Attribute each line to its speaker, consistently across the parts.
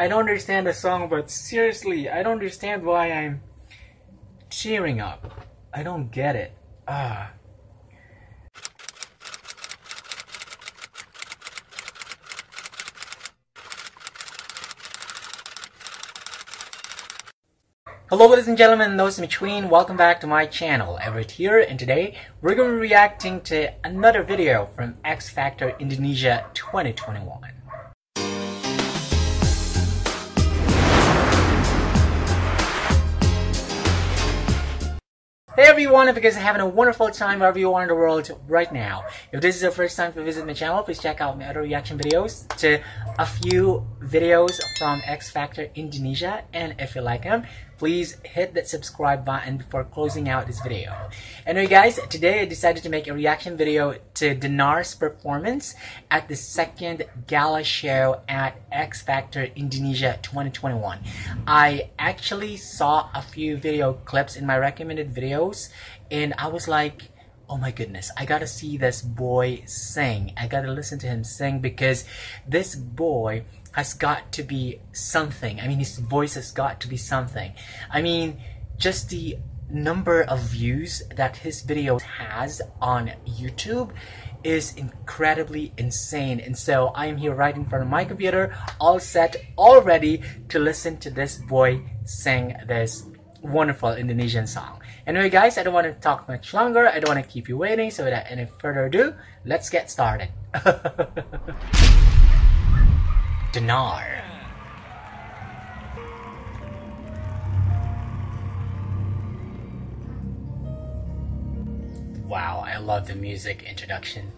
Speaker 1: I don't understand the song, but seriously, I don't understand why I'm cheering up. I don't get it. Hello ladies and gentlemen, those in between, welcome back to my channel. Everett here, and today we're going to be reacting to another video from X Factor Indonesia 2021. Hey everyone, if you guys are having a wonderful time wherever you are in the world right now. If this is your first time to visit my channel, please check out my other reaction videos to a few videos from X Factor Indonesia. And if you like them, please hit that subscribe button before closing out this video. Anyway guys, today I decided to make a reaction video to Danar's performance at the second gala show at X Factor Indonesia 2021. I actually saw a few video clips in my recommended videos and I was like, oh my goodness, I gotta see this boy sing. I gotta listen to him sing because this boy has got to be something. I mean, his voice has got to be something. I mean, just the number of views that his video has on YouTube is incredibly insane. And so I am here right in front of my computer, all set, all ready to listen to this boy sing this wonderful Indonesian song. Anyway guys, I don't want to talk much longer. I don't want to keep you waiting. So without any further ado, let's get started. Danar. Wow, I love the music introduction.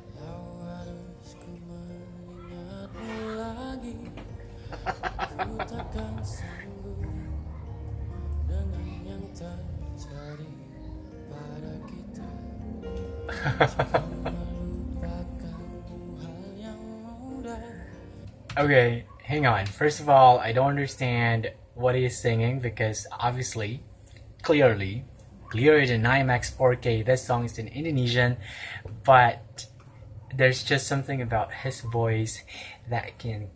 Speaker 1: Okay, hang on. First of all, I don't understand what he is singing because obviously, clearly in IMAX 4K, this song is in Indonesian, but there's just something about his voice that can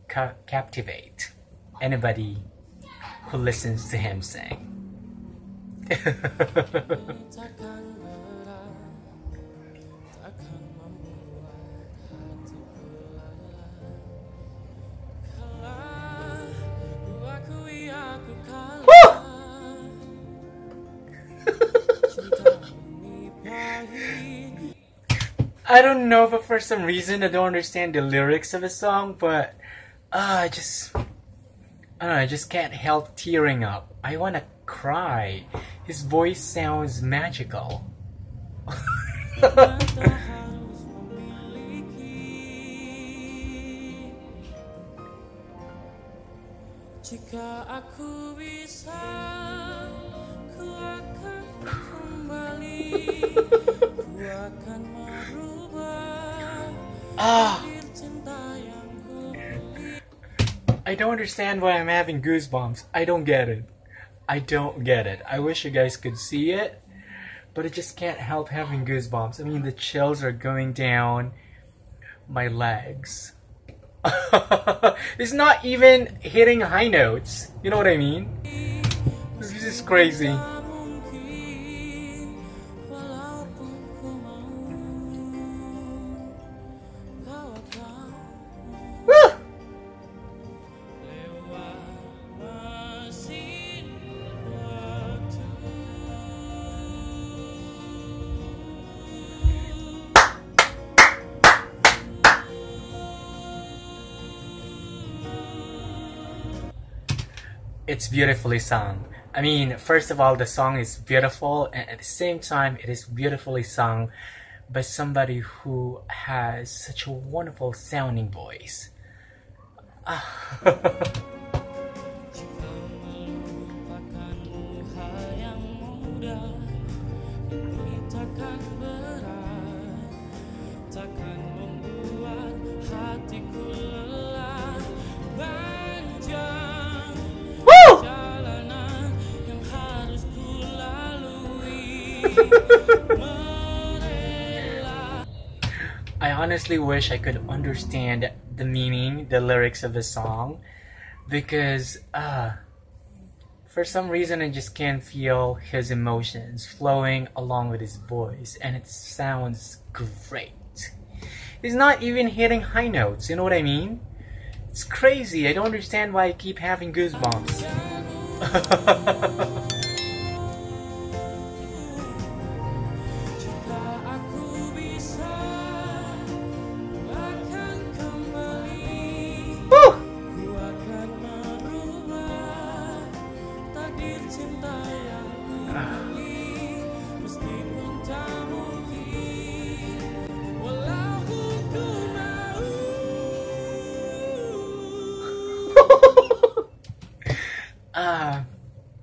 Speaker 1: captivate anybody who listens to him sing. I don't know, but for some reason I don't understand the lyrics of the song, but I just can't help tearing up. I want to cry. His voice sounds magical.
Speaker 2: Jika aku bisa, ku akan kembali, ku akan merubah cinta yang ku miliki.
Speaker 1: I don't understand why I'm having goosebumps. I don't get it. I don't get it. I wish you guys could see it, but I just can't help having goosebumps. I mean, the chills are going down my legs. It's not even hitting high notes. You know what I mean? This is crazy. Woo! It's beautifully sung. I mean, first of all, the song is beautiful, and at the same time, it is beautifully sung by somebody who has such a wonderful sounding voice. I honestly wish I could understand the meaning, the lyrics of the song, because for some reason I just can't feel his emotions flowing along with his voice, and it sounds great. He's not even hitting high notes, you know what I mean? It's crazy. I don't understand why I keep having goosebumps.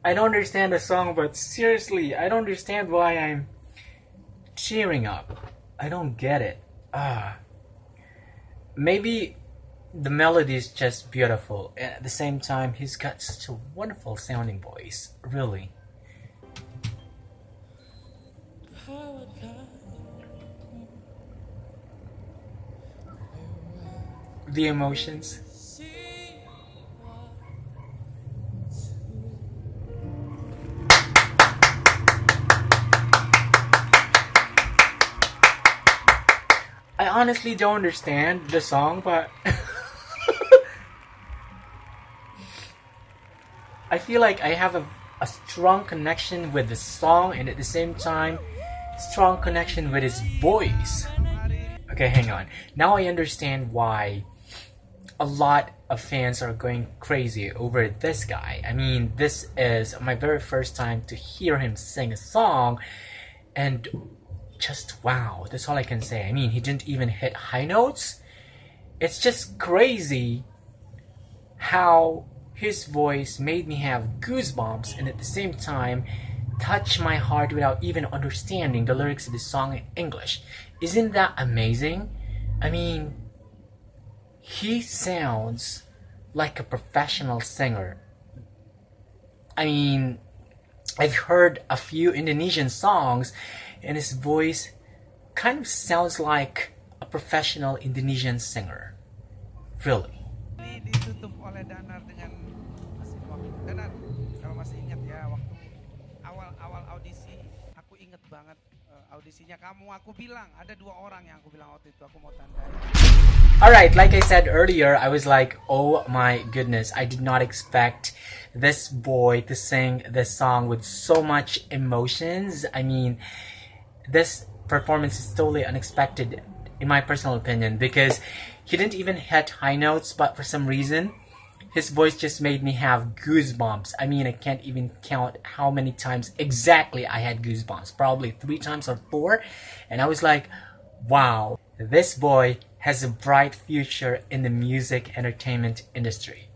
Speaker 1: I don't understand the song, but seriously, I don't understand why I'm cheering up. I don't get it. Maybe the melody is just beautiful, and at the same time, he's got such a wonderful sounding voice. Really. The emotions. I honestly don't understand the song, but I feel like I have a strong connection with the song, and at the same time, strong connection with his voice. Okay, hang on. Now I understand why a lot of fans are going crazy over this guy. I mean, this is my very first time to hear him sing a song, and just wow, that's all I can say. I mean, he didn't even hit high notes. It's just crazy how his voice made me have goosebumps, and at the same time touch my heart without even understanding the lyrics of the song in English. Isn't that amazing? I mean, he sounds like a professional singer. I mean, I've heard a few Indonesian songs, and his voice kind of sounds like a professional Indonesian singer. Really.
Speaker 3: Ini ditutup oleh Danar dengan Mesin Waktu. Danar, kalau masih ingat ya, waktu awal audisi, aku inget banget audisinya kamu. Aku bilang ada 2 orang yang aku bilang waktu itu aku mau tandai.
Speaker 1: Alright, like I said earlier, I was like, oh my goodness, I did not expect this boy to sing this song with so much emotions. I mean, this performance is totally unexpected in my personal opinion, because he didn't even hit high notes, but for some reason his voice just made me have goosebumps. I mean, I can't even count how many times exactly I had goosebumps, probably 3 times or 4, and I was like, wow, this boy has a bright future in the music entertainment industry.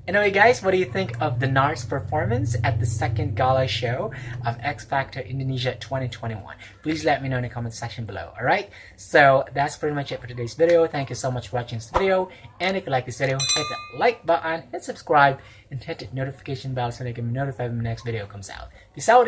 Speaker 1: Anyway guys, what do you think of Danar's performance at the second gala show of X Factor Indonesia 2021? Please let me know in the comment section below, alright? So that's pretty much it for today's video. Thank you so much for watching this video, and if you like this video, hit the like button, hit subscribe, and hit the notification bell so that you can be notified when the next video comes out. Peace out!